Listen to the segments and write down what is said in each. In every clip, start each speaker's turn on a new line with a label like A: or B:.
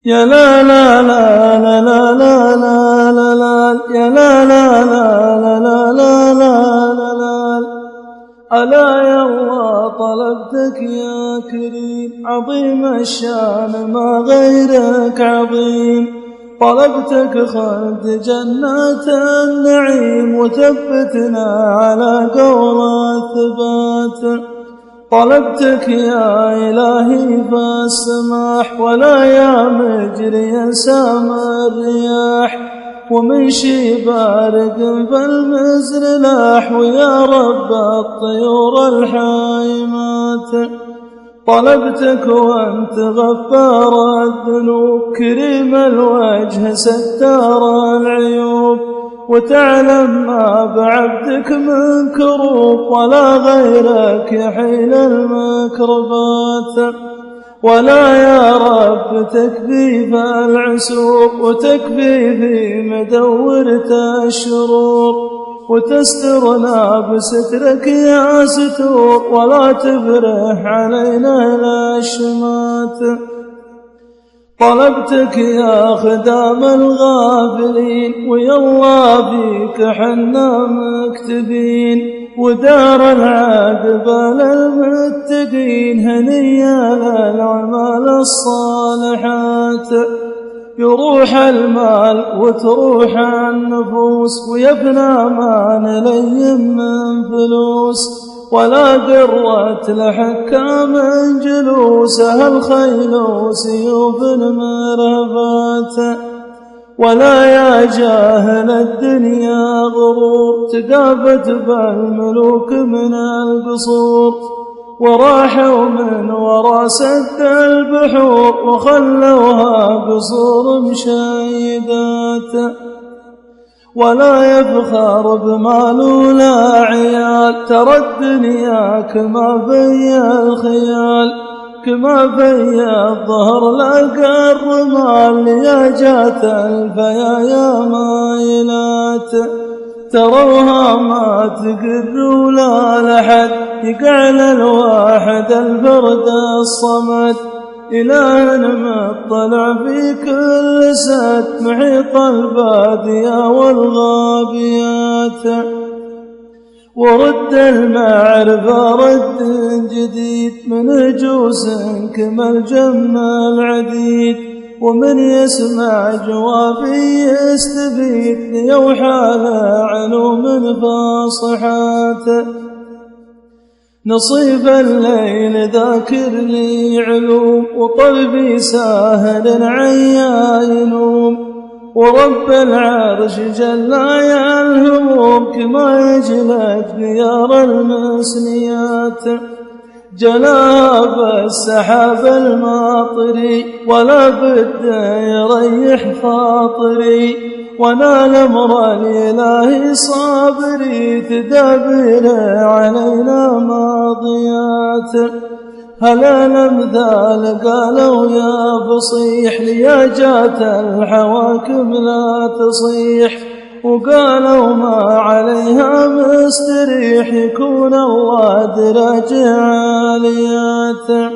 A: يا لا لا لا لا لا لا لا لا لا يا لا لا لا لا لا لا لا لا لا ألا يا الله طلبتك يا كريم عظيم الشان ما غيرك عظيم طلبتك خلد جنات النعيم وثبتنا على قول الثبات طلبتك يا إلهي فالسماح ولا يا مجري سام الرياح ومن شي بارد فالمزر لاح ويا رب الطيور الحايمات طلبتك وانت غفار الذنوب كريم الوجه ستار العيوب وتعلم ما بعبدك من كروب ولا غيرك يحيل المكربات ولا يا رب تكفي فالعسور وتكفي في مدورة الشرور وتسترنا بسترك يا ستور ولا تفرح علينا الأشمات طلبتك يا خدام الغافلين ويا الله فيك حنا مكتبين ودار العاقبة للمتقين هنيا للأعمال الصالحات يروح المال وتروح النفوس ويفنى ما نليم من فلوس ولا قرت لحكام جلوسها الخيل وسيوف المرهبات ولا يا جاهل الدنيا غرور تقافت بالملوك من القصور وراحوا من ورا سد البحور وخلوها قصور مشيدات ولا يفخر بمال ولا عيال ترى الدنيا كما في الخيال كما في الظهر لقى الرمال يا جات الفيا مايلات تروها ما تقر ولا لحد يقعل الواحد الفرد الصمد إله مطلع في كل سد محيط البادية والغابيات ورد المعرفة رد جديد من جوس كما الجم العديد ومن يسمع جوابي يستفيد يوحى علوم فاصحات نصيب الليل ذاكر لي علوم وقلبي ساهل عيا ينوم ورب العرش جل الهموم كما يجلد ديار المسنيات جلاب السحاب الماطري ولا بد يريح خاطري ونال امر الإله صابري تدابر علينا ماضيات هل الأمثال قالوا يا فصيح ليا جات الحواكم لا تصيح وقالوا ما عليها مستريح يكون الله درج عاليات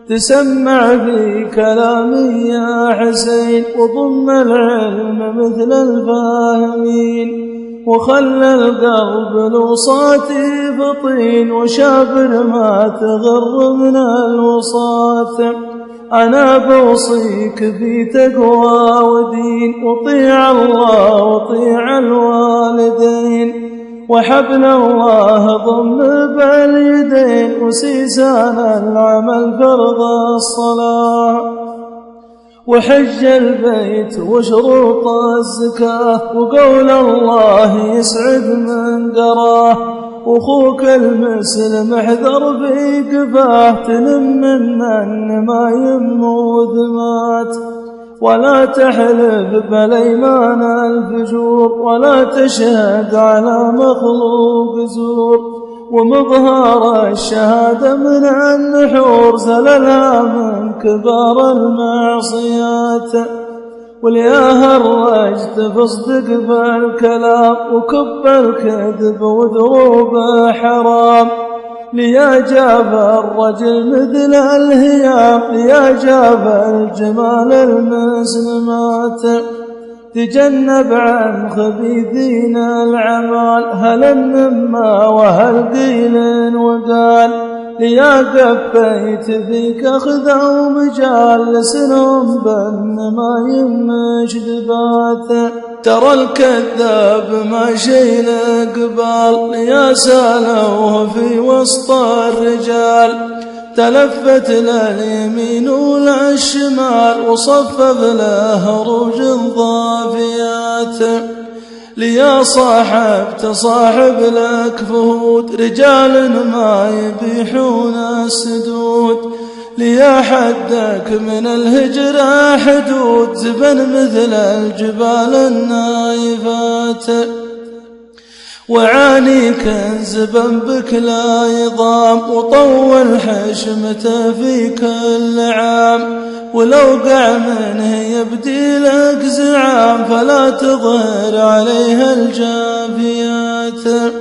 A: تسمع في كلامي يا حسين وضم العلم مثل الفاهمين وخلى القلب لوصاتي فطين وشابر ما تغر من الوصات أنا بوصيك في تقوى ودين وطيع الله وطيع الوالدين وحبل الله ضم باليدين وسيسان العمل فرض الصلاة وحج البيت وشروط الزكاة وقول الله يسعد من قراه وأخوك المسلم احذر في قفاه تنم من ما يموت مات ولا تحلف بالأيمان الفجور ولا تشهد على مخلوق زور ومظهر الشهادة من النحور زللها من كبار المعصيات وليا هرجت فاصدق بالكلام وكب الكذب ودروب حرام ليا جاب الرجل مثل الهيام، ليا جاب الجمال المسلمات. تجنب عن خبيثين العمال، هل النما وهل قيل وقال. ليا قفيت فيك أخذا ومجال، لسنهم بالنما يمشدبات. ترى الكذاب ما شيل قبال، ليا سالوه في وسط الرجال. تلفت لليمين وللشمال، وصفف له روج ضافيات. ليا صاحب لك فهود، رجال ما يبيحون السدود. ليا حدك من الهجرة حدود، زبن مثل الجبال النايفات. وعاني كالزبن بك لا يضام، وطول حشمته في كل عام. ولو قع منه يبدي لك زعام، فلا تظهر عليها الجافيات.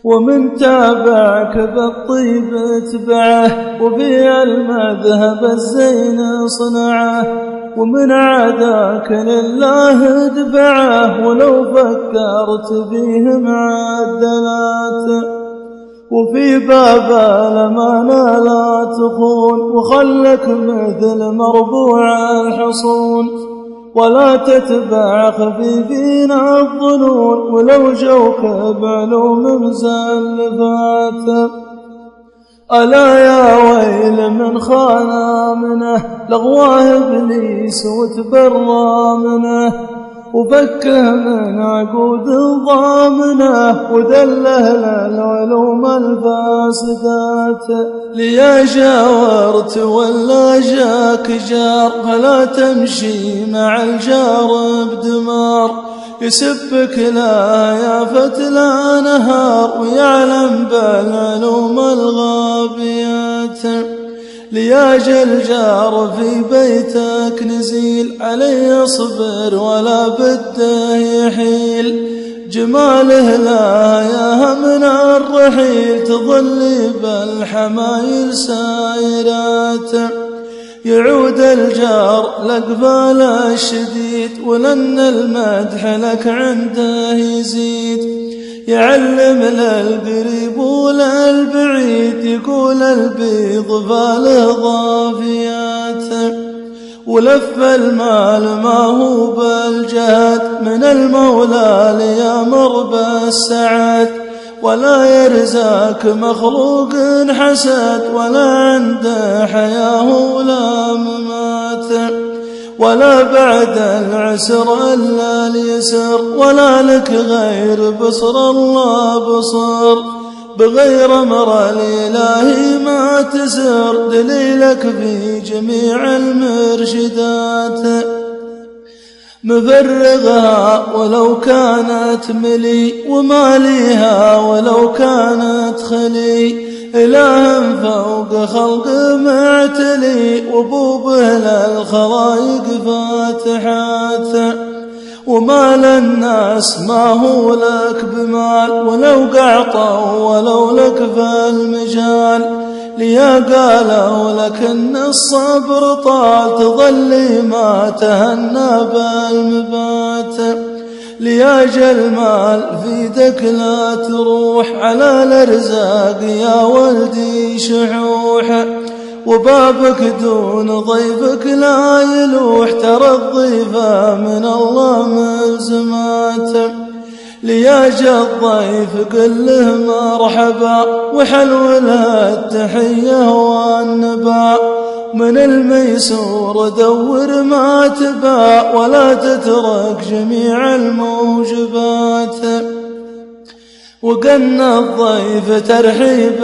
A: ومن تابعك بالطيب اتبعه، وفي المذهب الزين صنعه. ومن عاداك لله ادفعه، ولو فكرت فيه معدلات. وفي باب الأمانة لا تخون، وخلك مثل مربوع الحصون. ولا تتبع خفيفين الظنون، ولو جوك بعلوم مزلفات. ألا يا ويل من خان منه، لغواه إبليس وتبرى منه. وفكه من عقود ضامنه، ودله للعلوم الفاسدات. ليا جاورت ولا جاك جار، فلا تمشي مع الجار بدمار. يسبك لا يافت لا نهار، ويعلم بالعلوم الغابيات. ليا جار في بيتك نزيل، عليه اصبر ولا بده يحيل. جماله لا ياه من الرحيل، تظل بالحمايل سائرات. يعود الجار لقبال الشديد، ولن المدح لك عنده يزيد. يعلم للقريب وللبعيد، يقول البيض فاله ضافيات. ولف المال ما هو بالجهد، من المولى ليامر بالسعد. ولا يرزاك مخلوق حسد، ولا عنده حياه ولا ممات. ولا بعد العسر إلا اليسر، ولا لك غير بصر الله بصر. بغير أمر الإله ما تسر، دليلك في جميع المرشدات. مفرغها ولو كانت ملي، وماليها ولو كانت خلي. إله فوق خلق معتلي، وبوبه للخلايق فاتحات. ومال الناس ما هو لك بمال، ولو قعطوا ولو لك في المجال. ليا قالوا لك ان الصبر طال، تظلي ما تهنى بالمبات. ليا المال في يدك لا تروح، على الارزاق يا ولدي شحوح. وبابك دون ضيفك لا يلوح، ترى الضيفة من الله ملزمات. ليا الضيف قل له مرحبا، وحلو لها التحية والنبا. من الميسور دور ما تبا، ولا تترك جميع الموجبات. وقنا الضيف ترحيب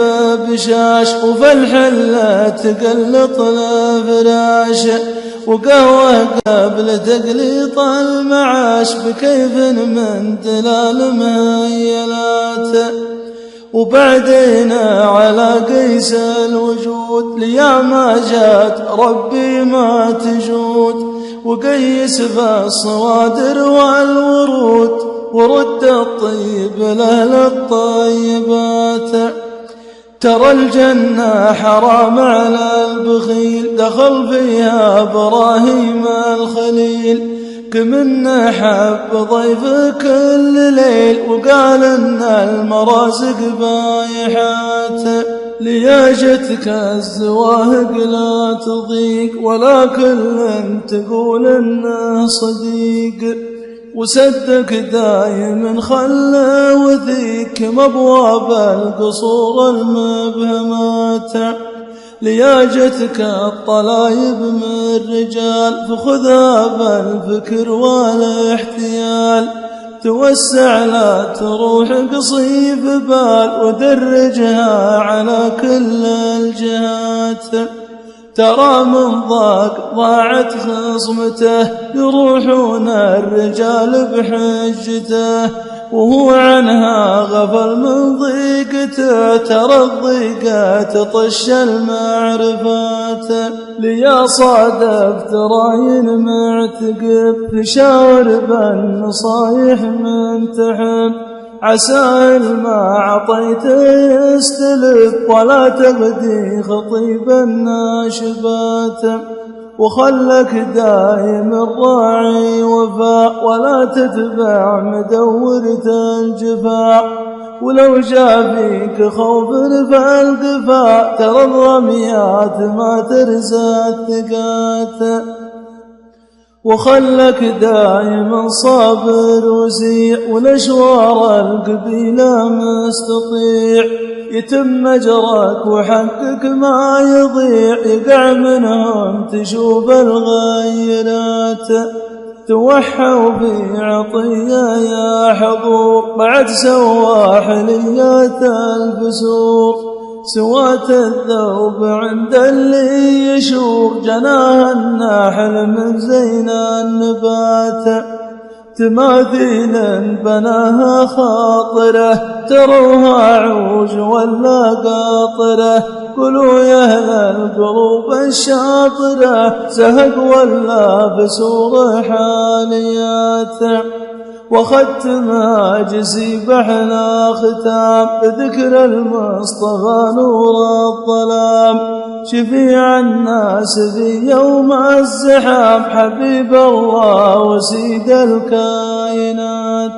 A: بشاش، وفي الحلة تقلط الفراش. وقهوة قبل تقليط المعاش، بكيف من دلال مهيلات. وبعدين على قيس الوجود، ليا ما جات ربي ما تجود. وقيس في الصوادر والورود، ورد الطيب لأهل الطيبات. ترى الجنة حرام على البخيل، دخل فيها إبراهيم الخليل، كمن حب ضيف كل ليل، وقال إن المرازق بايحات. لياجتك الزواهق لا تضيق، ولا كل تقول إنه صديق، وسدك دايم خله وثيك مبواب القصور المبهمات. لياجتك الطلايب من رجال، فخذها بالفكر والاحتيال، توسع لا تروح قصيف بال، ودرجها على كل الجهات. ترى من ضاق ضاعت خصمته، يروحون الرجال بحجته، وهو عنها غفل من ضيقته. ترى الضيقة تطش المعرفات، ليا صادفت راين معتقب، تشاور بالنصايح من تحب، عسى ما عطيته يستلف، ولا تغدي خطيب الناشبات. وخلك دايم الراعي وفاء، ولا تتبع مدورة الجفاء، ولو جاء فيك خوف فالقفاء، ترى الرميات ما ترزى الثقات. وخلك دائما صابر وسيع، والأشوار القبيلة مستطيع، يتم أجرك وحقك ما يضيع، يقع منهم تشوف الغيرات. توحوا في عطية يا حضور، بعد سوا حليات البسور، سوات الذوب عند اللي يشور، جناها الناحل من زين النبات. تماثيل بناها خاطرة، تروها عوج ولا قاطرة، قولوا يا أهل القلوب الشاطرة، زهق ولا بسور حاليات. وختمها جسي بحنا ختام، بذكر المصطفى نور الظلام، شفيع الناس في يوم الزحام، حبيب الله وسيد الكائنات.